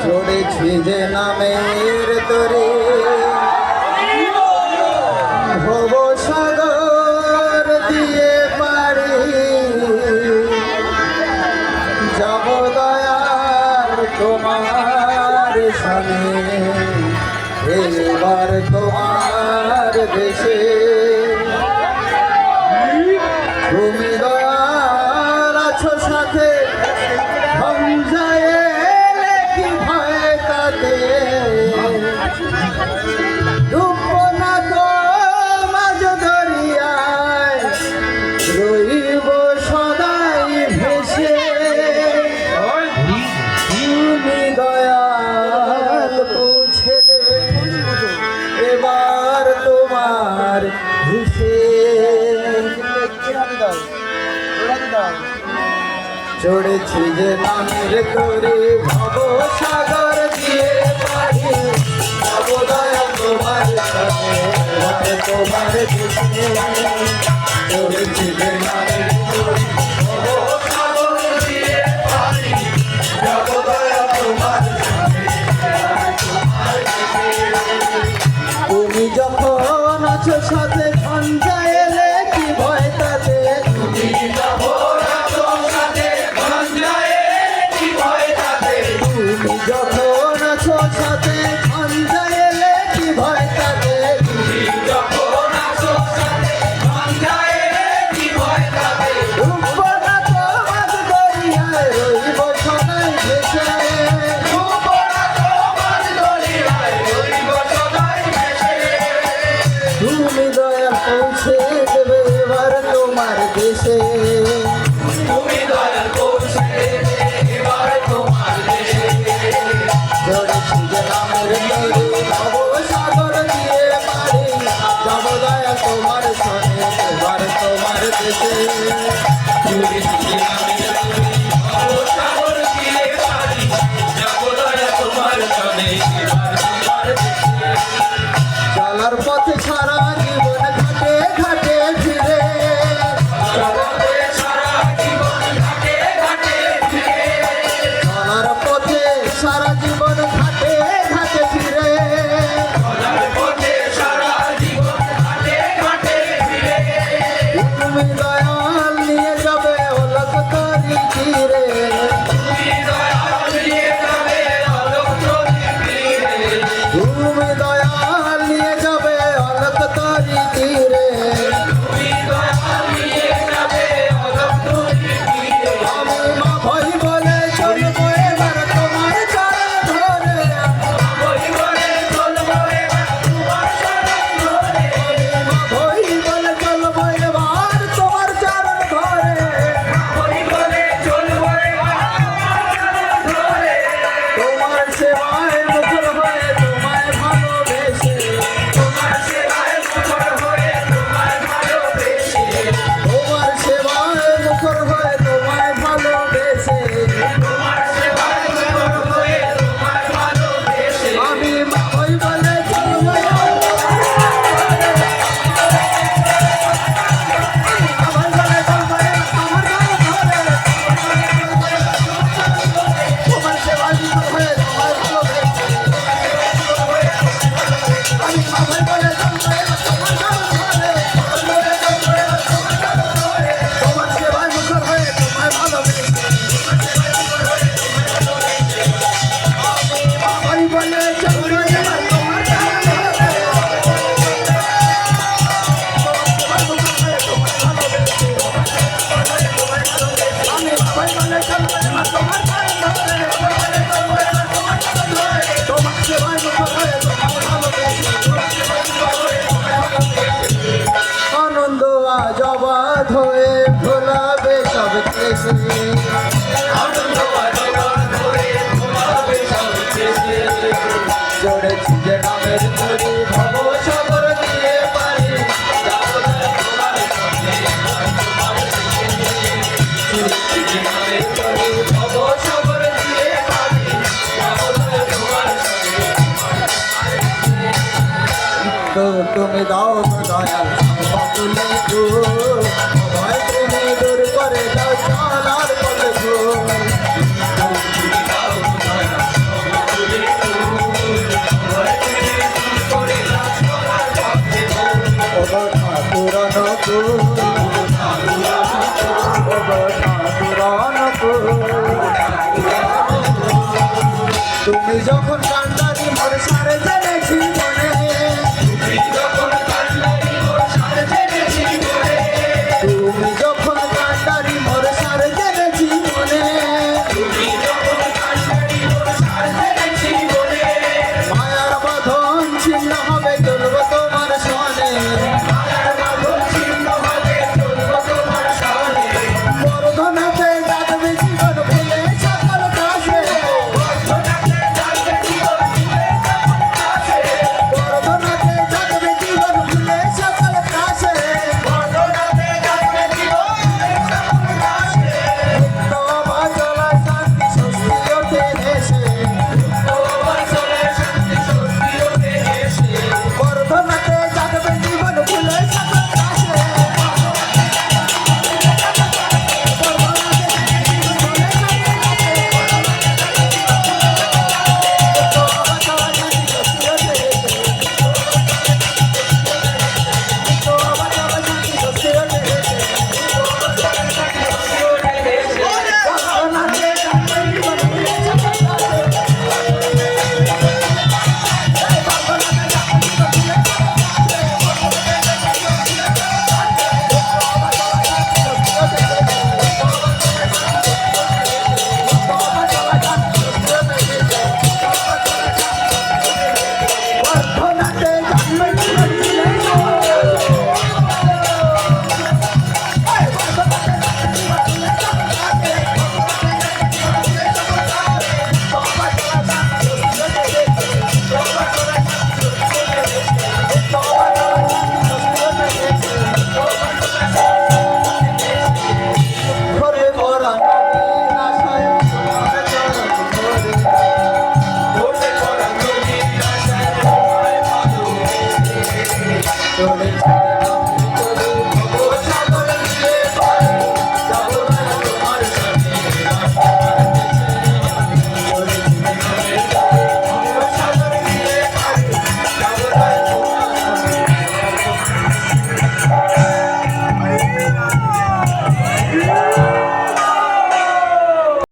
চড়েছি যে নামের তরে ভব সাগর দিয়ে পারি যাব দয়ার তোমার সামনে এবার তোমার দেশে তুমি দয়াল আছো সাথে কি ভয় তাতে ডুবব না তো মাঝ দরিয়ায় রইব সদাই ভেসে তুমি দয়াল পৌঁছে দেবে এবার তোমার ভেসে চড়েছি যে নামের তরে ভব সাগর দিয়ে পারি যাব দয়াল তোমার সাথে তোমার দেশে চড়েছি যে নামের তরে ভব সাগর দিয়ে পারি যাব দয়াল তোমার তুমি যখন আছো সাথে ঝঞ্ঝা এলে কি ভয় তাতে তুমি যখন যখন আছো সাথে ঝঞ্ঝা এলে কি ভয় তাতে তুমি যখন আছো সাথে ঝঞ্ঝা এলে কি ভয় তাতে ডুবব না তো মাঝ দরিয়ায় রইব সদাই ভেসে ডুবব না তো মাঝ দরিয়ায় রইব সদাই ভেসে তুমি দয়া পৌঁছে দেবে এবার তোমার দেশে তুমি দয়া পৌঁছে দেবে এবার তোমার দেশে চড়েছি যে নামের তরে ভব সাগর দিয়ে পারি যাব দয়া তোমার সনে এবার তোমার দেশে চড়েছি যে নামের তরে ভব সাগর দিয়ে পারি যাব দয়া তোমার সনে এবার তোমার দেশে চলার পথে সারা জীবন ঘাটে ঘাটে ফিরে চলার পথে সারা জীবন ঘাটে ঘাটে ফিরে তুমি দয়াল নিয়ে যাবে অলক তরি তীরে তুমি দয়াল নিয়ে যাবে অলক তরি তীরে আমি মা ভই বলে চলবো এবার তোমার চরণ ধরে মা ভই বলে চলবো এবার তোমার চরণ ধরে তোমার সেবায় মুখর হয়ে তোমায় ভালোবেসে তোমার সেবায় মুখর হয়ে তোমায় ভালোবেসে আমি মা ভই বলে চলবো তোমার সেবায় মুখর হয়ে তোমায় ভালোবেসে আমি মা ভই বলে চলবো তোমার সেবায় মুখর হয়ে তোমায় ভালোবেসে আমি বলে চলবো এবার তোমার চরণ ধরে আমি ভই বলে চলবো এবার তোমার চরণ ধরে তোমার সেবায় মুখর হয়ে তোমায় ভালোবেসে আনন্দ আজ অবাধ হয়ে ভোলাবে সব ক্লেশে চড়েছি যে নামের তরে ভব সাগর দিয়ে পারি যাব দয়া তোমার সনে এবার তোমার দেশে চড়েছি যে নামের তরে ভব সাগর দিয়ে পারি যাব দয়া তোমার সনে তো তুমি দাও তো দয়াল সকলে গো ভয় প্রেমে দূর করে দাও চলার পথে গো তুমি যখন